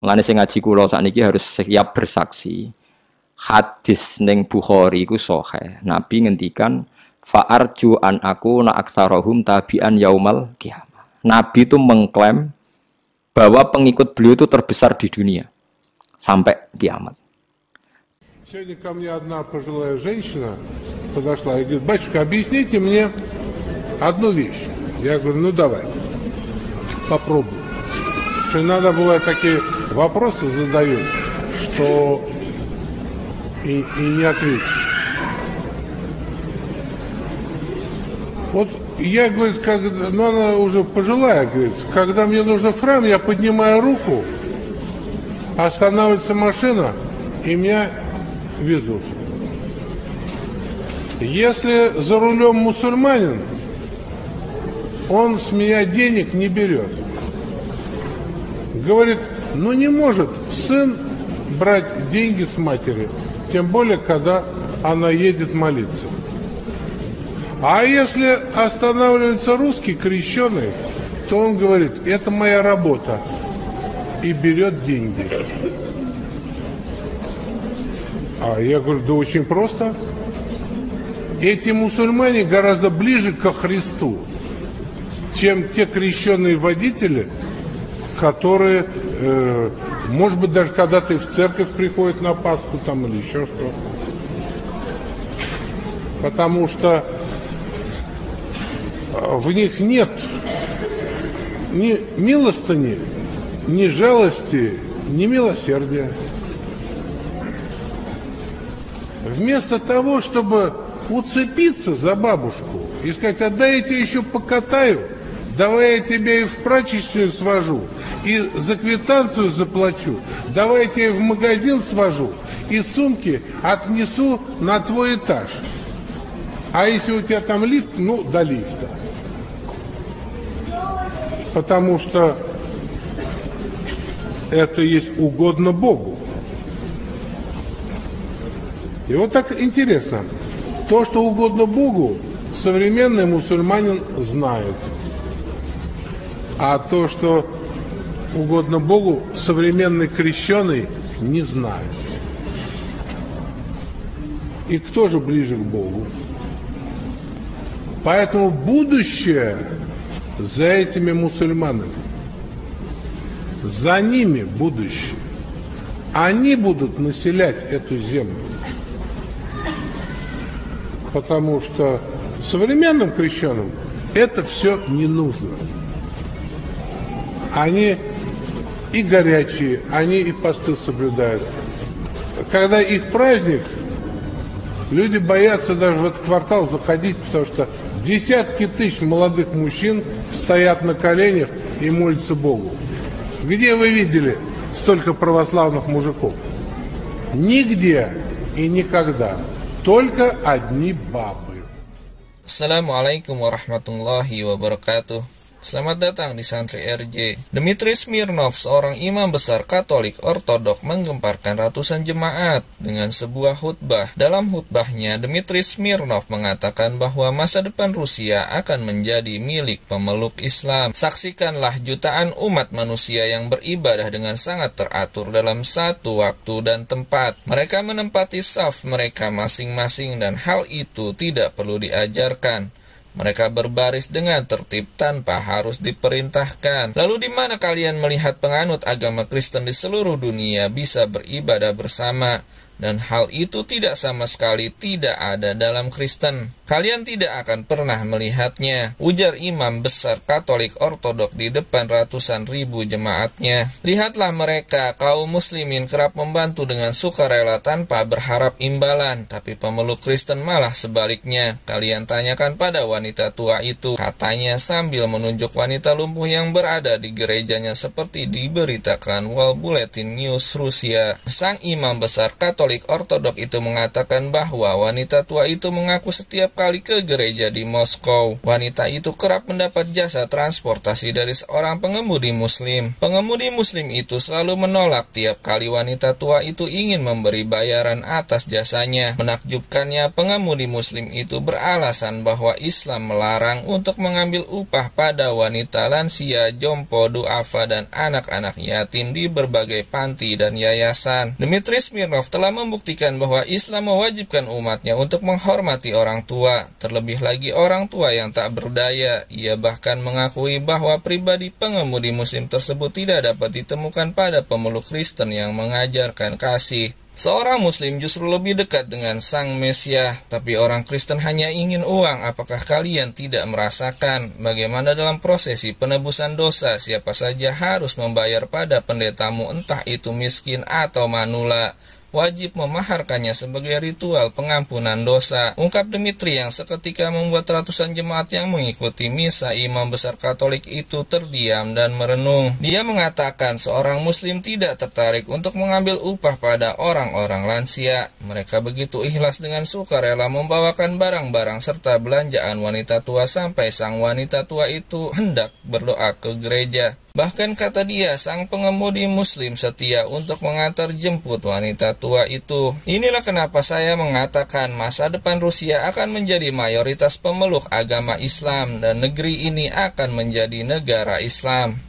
Mulane sing ngaji kula sakniki harus siap bersaksi. Hadis ning Bukhari iku sahih. Nabi ngendikan fa'arju an aku na aktsarahum tabi'an yaumal qiyamah. Nabi itu mengklaim bahwa pengikut beliau itu terbesar di dunia sampai kiamat. Сегодня ко мне одна пожилая женщина подошла и говорит: батюшка, объясните мне одну вещь. Я говорю: ну давай, попробуй. Что иногда бывают такие вопросы задают, что и не ответишь. Вот я, говорит, ну она уже пожилая, говорит, когда мне нужен фрам, я поднимаю руку, останавливается машина, и меня везут. Если за рулем мусульманин, он с меня денег не берет. Говорит, ну не может сын брать деньги с матери, тем более, когда она едет молиться. А если останавливается русский крещеный, то он говорит, это моя работа, и берет деньги. А я говорю, да очень просто. Эти мусульмане гораздо ближе ко Христу, чем те крещенные водители, которые, может быть, даже когда-то и в церковь приходят на Пасху там или еще что. Потому что в них нет ни милостыни, ни жалости, ни милосердия. Вместо того, чтобы уцепиться за бабушку и сказать, а дай я тебя еще покатаю, давай я тебя и в прачечную свожу, и за квитанцию заплачу, давай я тебя в магазин свожу, и сумки отнесу на твой этаж. А если у тебя там лифт, ну, до лифта. Потому что это есть угодно Богу. И вот так интересно. То, что угодно Богу, современный мусульманин знает. А то, что угодно Богу, современный крещеный не знает. И кто же ближе к Богу? Поэтому будущее за этими мусульманами. За ними будущее. Они будут населять эту землю. Потому что современным крещенным это все не нужно. Они и горячие, они и посты соблюдают. Когда их праздник, люди боятся даже в этот квартал заходить, потому что десятки тысяч молодых мужчин стоят на коленях и молятся Богу. Где вы видели столько православных мужиков? Нигде и никогда. Только одни бабы. Assalamualaikum warahmatullahi wabarakatuh. Selamat datang di Santri RJ. Dmitri Smirnov, seorang imam besar Katolik Ortodok, menggemparkan ratusan jemaat dengan sebuah khutbah. Dalam khutbahnya, Dmitri Smirnov mengatakan bahwa masa depan Rusia akan menjadi milik pemeluk Islam. Saksikanlah jutaan umat manusia yang beribadah dengan sangat teratur dalam satu waktu dan tempat. Mereka menempati saf mereka masing-masing dan hal itu tidak perlu diajarkan. Mereka berbaris dengan tertib tanpa harus diperintahkan. Lalu di mana kalian melihat penganut agama Kristen di seluruh dunia bisa beribadah bersama? Dan hal itu tidak sama sekali tidak ada dalam Kristen. Kalian tidak akan pernah melihatnya, ujar imam besar Katolik Ortodok di depan ratusan ribu jemaatnya. Lihatlah mereka, kaum muslimin kerap membantu dengan sukarela tanpa berharap imbalan, tapi pemeluk Kristen malah sebaliknya. Kalian tanyakan pada wanita tua itu, katanya sambil menunjuk wanita lumpuh yang berada di gerejanya seperti diberitakan Wall Bulletin News Rusia. Sang imam besar Katolik Ortodok itu mengatakan bahwa wanita tua itu mengaku setiap kali ke gereja di Moskow. Wanita itu kerap mendapat jasa transportasi dari seorang pengemudi muslim. Pengemudi muslim itu selalu menolak tiap kali wanita tua itu ingin memberi bayaran atas jasanya. Menakjubkannya, pengemudi muslim itu beralasan bahwa Islam melarang untuk mengambil upah pada wanita lansia, jompo, duafa, dan anak-anak yatim di berbagai panti dan yayasan. Dmitri Smirnov telah membuktikan bahwa Islam mewajibkan umatnya untuk menghormati orang tua, terlebih lagi orang tua yang tak berdaya. Ia bahkan mengakui bahwa pribadi pengemudi muslim tersebut tidak dapat ditemukan pada pemeluk Kristen yang mengajarkan kasih. Seorang muslim justru lebih dekat dengan sang Mesias, tapi orang Kristen hanya ingin uang. Apakah kalian tidak merasakan bagaimana dalam prosesi penebusan dosa siapa saja harus membayar pada pendetamu, entah itu miskin atau manula, wajib memaharkannya sebagai ritual pengampunan dosa, ungkap Dmitri yang seketika membuat ratusan jemaat yang mengikuti misa imam besar Katolik itu terdiam dan merenung. Dia mengatakan seorang muslim tidak tertarik untuk mengambil upah pada orang-orang lansia. Mereka begitu ikhlas dengan sukarela membawakan barang-barang serta belanjaan wanita tua sampai sang wanita tua itu hendak berdoa ke gereja. Bahkan kata dia, sang pengemudi muslim setia untuk mengantar jemput wanita tua itu. Inilah kenapa saya mengatakan masa depan Rusia akan menjadi mayoritas pemeluk agama Islam dan negeri ini akan menjadi negara Islam.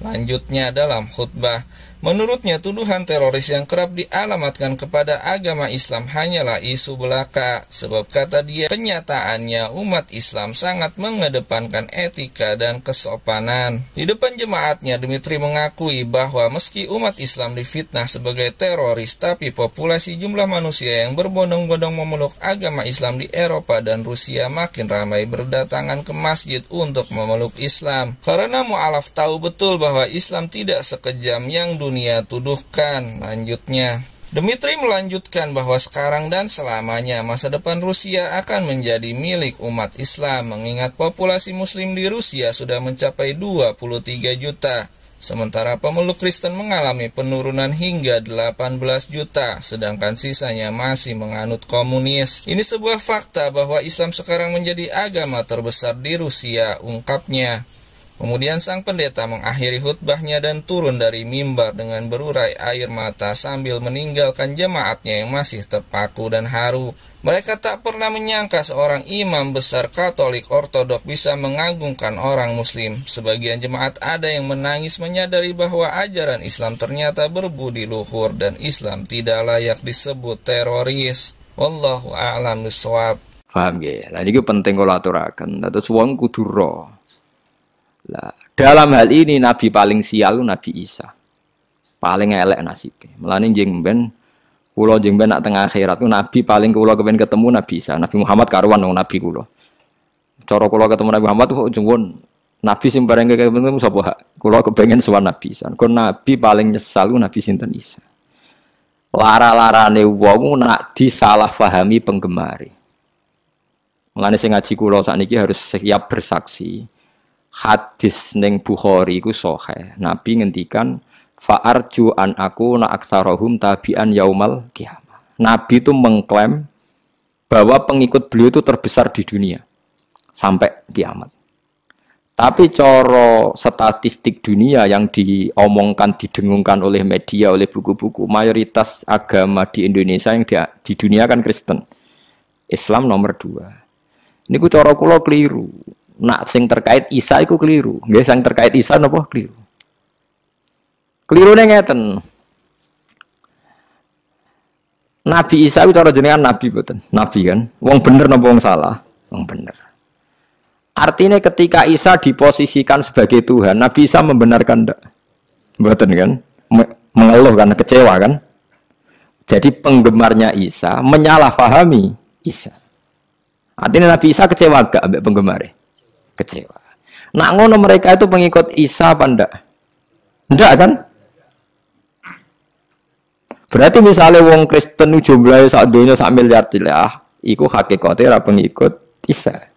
Lanjutnya dalam khutbah, menurutnya tuduhan teroris yang kerap dialamatkan kepada agama Islam hanyalah isu belaka, sebab kata dia kenyataannya umat Islam sangat mengedepankan etika dan kesopanan. Di depan jemaatnya, Dmitri mengakui bahwa meski umat Islam difitnah sebagai teroris, tapi populasi jumlah manusia yang berbondong-bondong memeluk agama Islam di Eropa dan Rusia makin ramai berdatangan ke masjid untuk memeluk Islam. Karena mu'alaf tahu betul bahwa Islam tidak sekejam yang dunia tuduhkan. Lanjutnya, Dmitri melanjutkan bahwa sekarang dan selamanya masa depan Rusia akan menjadi milik umat Islam, mengingat populasi muslim di Rusia sudah mencapai 23 juta, sementara pemeluk Kristen mengalami penurunan hingga 18 juta, sedangkan sisanya masih menganut komunis. Ini sebuah fakta bahwa Islam sekarang menjadi agama terbesar di Rusia, ungkapnya. Kemudian sang pendeta mengakhiri khutbahnya dan turun dari mimbar dengan berurai air mata sambil meninggalkan jemaatnya yang masih terpaku dan haru. Mereka tak pernah menyangka seorang imam besar Katolik Ortodok bisa mengagungkan orang muslim. Sebagian jemaat ada yang menangis menyadari bahwa ajaran Islam ternyata berbudi luhur dan Islam tidak layak disebut teroris. Wallahu a'lam bishawab. Paham ya? Lah ini penting kalau aturakan. Terus wong kudu ro. Lah, dalam hal ini Nabi paling sial Nabi Isa. Paling elek nasibnya. Mulane jeng ben kula jeng ben nak tengah akhirat Nabi paling kula kepen ketemu Nabi Isa. Nabi Muhammad karuan wong Nabi kula. Cara kula ketemu Nabi Muhammad kok jengwon Nabi sing bareng ketemu sapa? Kula kepengen sowan Nabi Isa. Kok Nabi paling nyesal Nabi sinten Isa. Lara-larane wong nak disalahpahami penggemari. Mulane sing ngaji kula sakniki harus siap bersaksi. Hadis ning Bukhari iku sahih. Nabi ngendikan fa'arju an aku na aktsarahum tabi'an yaumal qiyamah. Nabi itu mengklaim bahwa pengikut beliau itu terbesar di dunia sampai kiamat. Tapi coro statistik dunia yang diomongkan, didengungkan oleh media, oleh buku-buku, mayoritas agama di Indonesia yang di dunia kan Kristen. Islam nomor 2. Ini ku coro kula keliru. Nak sing terkait Isa iku keliru. Nggih sing terkait Isa napa keliru. Kelirune ngeten. Nabi Isa itu cara jenengan nabi mboten? Nabi kan. Wong bener napa wong salah? Wong bener. Artinya ketika Isa diposisikan sebagai Tuhan, Nabi Isa membenarkan ndak? Mboten kan? Mengeluh kan, kecewa kan? Jadi penggemarnya Isa menyalahpahami Isa. Artinya Nabi Isa kecewa gak ambek penggemarnya? Kecewa. Nak ngono mereka itu pengikut Isa apa ndak? Ndak kan? Berarti misalnya wong Kristen jumlahnya sak donya sak miliar lah, iku hakikate ra pengikut Isa.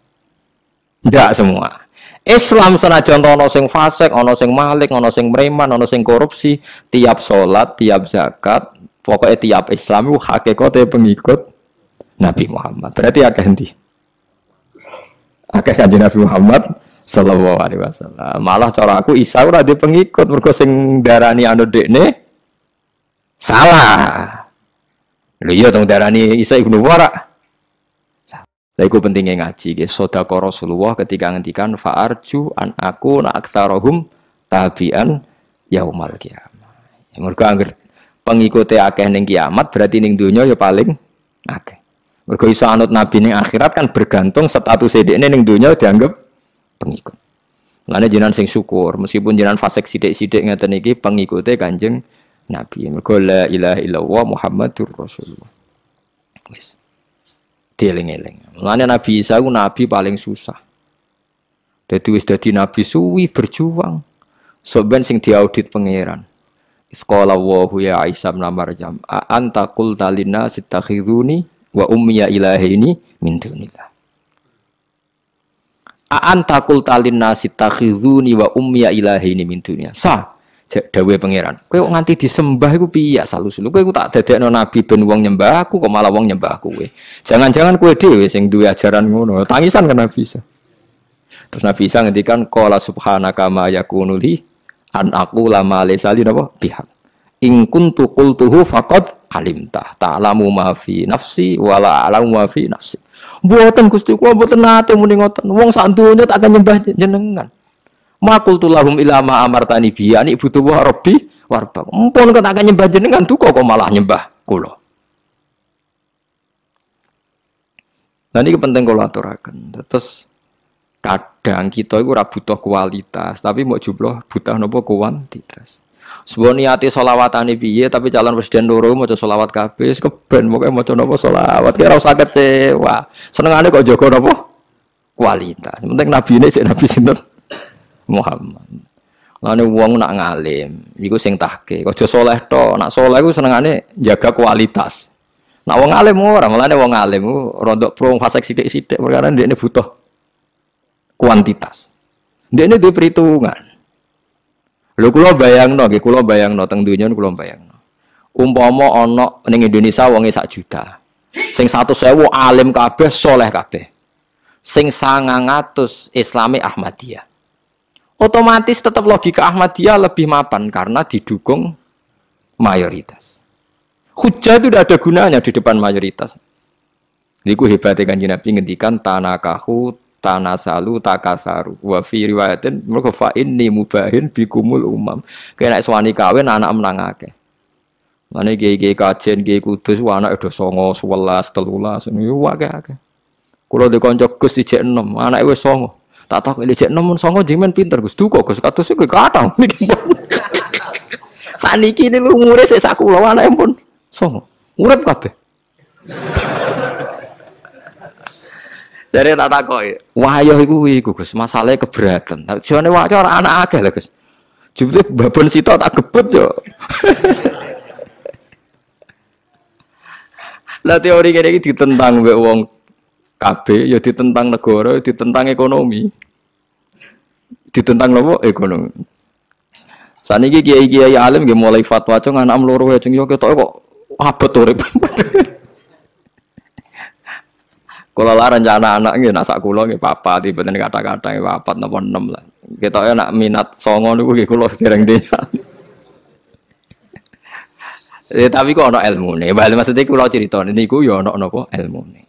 Ndak semua. Islam senajan ana sing fasik, ana sing malik, ana sing preman, ana sing korupsi, tiap salat, tiap zakat, pokoknya tiap Islam itu hakikate pengikut Nabi Muhammad. Berarti akeh endi? akeh Kanjeng Nabi Muhammad sallallahu alaihi wasallam. Malah cara aku Isa ora di pengikut mergo sing darani anu dekne salah. Lho iya tong darani Isa ibnu Wara. Lha iku pentinge ngaji nggih sedekah Rasulullah ketika ngendikan fa'arju an aku na aktsarahum tabi'an yaumal qiyamah. Mergo anggere pengikute akeh ning kiamat berarti ning donya ya paling akeh. Mergo iso anut nabi ning akhirat kan bergantung status dekne ning donya dianggap pengikut. Lane jenengan sing syukur meskipun jenengan fasik sithik-sithik ngeten iki pengikute Kanjeng Nabi. Mergo la ilaha illallah Muhammadur Rasulullah. Wis. Dieling-eling. Lane Nabi Isa ku nabi paling susah. Dadi wis dadi nabi suwi berjuang. Soben sing diaudit pangeran. Isqala Allahu ya Isa bin Maryam, a anta qulta linnas ittakhiduni wa ummiya ilahaini min dunillah. A anta qulta linnas ittakhiduni wa ummiya ilahaini min dunillah. Dawuhe pangeran. Kowe kok nganti disembah iku piye salus-salus. Kowe tak dadekno nabi ben wong nyembah aku kok malah wong nyembah kowe. Jangan-jangan kowe dhewe sing duwe ajaran ngono. Tangisan kan Nabi Isa. Terus Nabi Isa ngendikan qala subhanaka ma yakunu li an aqula ma laysa li napa bihaq. In kuntu qultuhu faqad alimta. Ta'lamu ma fi nafsi wa la a'lamu ma fi nafsi. Mboten Gusti kula mboten nate muni ngoten. Wong sak donya tak akan nyembah jenengan. Ma qultu lahum ila ma amartani bi ani butuh wa rabbi warba. Mumpun kok tak nyembah jenengan duka kok malah nyembah kula. Nah ini penting kula aturaken. Terus kadang kita iku ora butuh kualitas, tapi mau jumlah butuh napa kuantitas. Sebuah niati sholawatane piye tapi calon presiden loro maca sholawat kabeh wis keben pokoke maca napa sholawat ki ora usah kecewa. Senengane kok jaga napa kualitas. Penting nabine cek nabi sinten Muhammad. Lane wong nak ngalim, iku sing tahke. Aja saleh tok. Nak saleh iku senengane jaga kualitas. Nak wong alim ora, mulane wong alim ku rondok pro fasik sithik-sithik perkara ndekne butuh kuantitas. Ndekne duwe perhitungan. Lho kula bayangno nggih, kula bayangno teng donya kula bayangno. Umpama ana ning Indonesia wonge 1 juta. Sing 100.000 alim kabeh, saleh kabeh. Sing 900 Islami Ahmadiyah. Otomatis tetap logika Ahmadiyah lebih mapan karena didukung mayoritas. Hujah itu tidak ada gunanya di depan mayoritas. Niku hebatnya Kanjeng Nabi ngendikan tanakahu tanasalu takasaru wa fi riwayatin mergo fa inni mubahin bikumul umam. Kena suwani kawin anak menang akeh. Mane kiai-kiai kajen kiai kudus anak do 9 11 13 niku akeh-akeh. Kula de kanca Gus dijek 6, anake wis 9. Tak tahu ini cek nomor songo jimen pinter Gus duko Gus kados iku kathah. Saniki ini lu umure sik sak kula anake pun songo. Urip kabeh. Jare tak takoki, wayah iku Gus, masalahe keberatan. Jane wayah ora anak akeh lho Gus. Jebule babon sita tak gebut yo. Lah teori kene iki ditentang mbek wong kabeh ya ditentang negara, ditentang ekonomi. Ditentang nopo ekonomi. Saniki kiai-kiai alim nggih mulai fatwa cung anak loro wae cung yo ketok kok abot urip. Kula lah rencana anak nggih nak sak kula nggih papat tiba-tiba kata-kata nggih papat napa 6 lah. Ketoke nak minat 9 niku nggih kula dereng denya. Tapi kok ana ilmune. Bali maksudnya kula crita niku ya ana napa ilmune.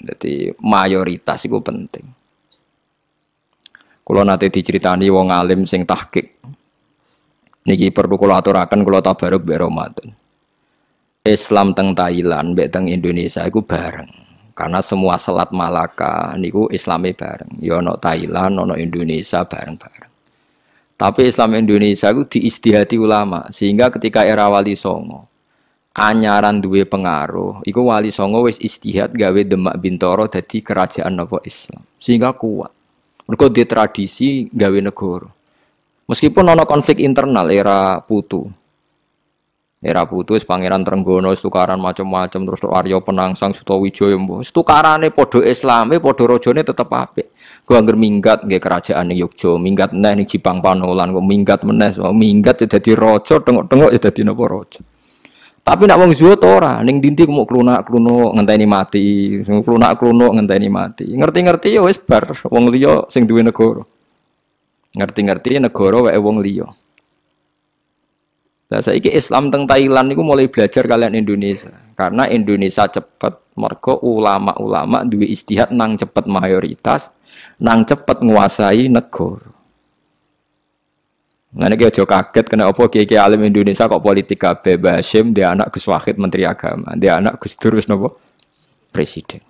Dadi mayoritas iku penting. Kula nate diceritani wong alim sing tahqiq. Niki perlu kula aturaken kula tabaruk mbek Ramadan. Islam teng Thailand mbek teng Indonesia iku bareng. Karena semua Selat Malaka niku Islame bareng. Ya ana Thailand, ana Indonesia bareng-bareng. Tapi Islam Indonesia iku diistihati ulama sehingga ketika era Wali Songo anyaran duwe pengaruh, iku Wali Songo wis istihad gawe Demak Bintoro dadi kerajaan napa Islam. Sehingga kuat. Mergo di tradisi gawe negara. Meskipun ana konflik internal era Putu. Era Putu wis Pangeran Trenggono tukaran macam-macam terus Arya Penangsang Sutawijaya mbok. Tukarane padha Islame, padha rajane tetep apik. Ku angger minggat nggih kerajaan ning Yogya, minggat meneh ning Jipang Panolan, kok minggat meneh, minggat dadi raja, tengok-tengok ya dadi napa raja. Tapi nak wong zuhud ora, ning dinti ku mau klunak-klunuk ngenteni mati, klunak-klunuk ngenteni mati. Ngerti-ngerti ya wis bar wong liya sing duwe negara. Ngerti-ngerti negara wae wong liya. Lah saiki Islam teng Thailand niku mulai belajar kalian Indonesia. Karena Indonesia cepet, mergo ulama-ulama duwe ijtihad nang cepet mayoritas, nang cepet nguasai negara. Ngene iki aja kaget kena apa kiai alim Indonesia kok politik kabeh. Mbah Hasyim dia anak Gus Wahid menteri agama, dia anak Gus Dur wis napa presiden.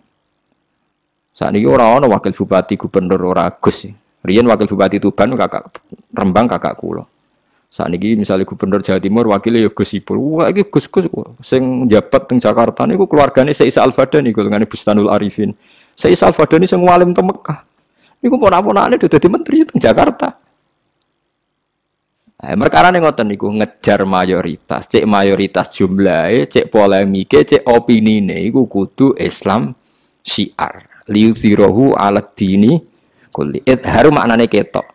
Sakniki ora ana wakil bupati gubernur ora Gus. Riyen wakil bupati Tuban kakak Rembang kakak kula. Sakniki misalnya gubernur Jawa Timur wakilnya ya Gus Ipul. Wah iki Gus-gus sing njabat teng Jakarta niku keluargane Syekh Isa Al-Fadani golongane Bustanul Arifin. Syekh Isa Al-Fadani sing ngalim teng Mekah. Niku ponak-ponakane dadi menteri teng Jakarta. Perkara ning ngoten niku ngejar mayoritas, cek mayoritas jumlahe, cek polemike, cek opinine iku kudu Islam syiar. Liuzirahu 'alad dini kulli. Haru maknane ketok.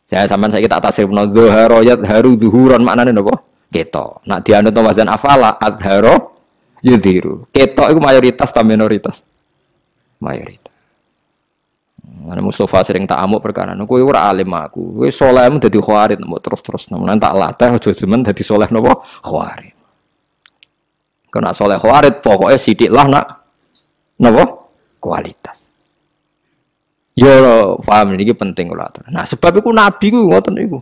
Saya sampean saiki tak tasrifno dzahara yadharu dzuhuran maknane napa? Ketok. Nak dianut wazan afala adhara yudhiru. Ketok iku mayoritas ta minoritas? Mayoritas. Ana Mustafa sering tak amuk perkara kowe ora alim aku. Kowe salehmu dadi khawarit mbok terus-terus nemen tak latih aja jemen dadi saleh napa khawarit. Kena saleh khawarit pokoke sithik lah nak napa kualitas. Yo paham iki penting kula atur. Nah sebab iku nabi ku ngoten niku.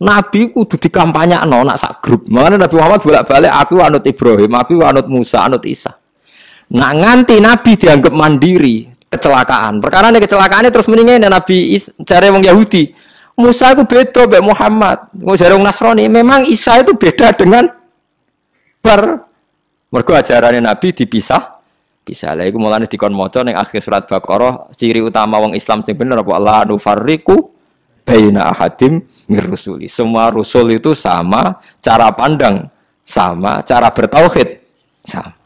Nabi kudu dikampanyakno nak sak grup. Mangane Nabi Muhammad bolak-balik aku anut Ibrahim, aku anut Musa, anut Isa. Nak nganti nabi dianggap mandiri kecelakaan. Perkara ini kecelakaannya terus mendingin Nabi jare wong Yahudi. Musa itu beda mbek Muhammad. Wong jare wong Nasrani, memang Isa itu beda dengan mergo ajarannya Nabi dipisah. Bisa lha iku mulane dikon maca ning akhir surat Baqarah, ciri utama wong Islam sing bener apa la nufarriqu baina ahadim mir rusuli. Semua rasul itu sama, cara pandang sama, cara bertauhid sama.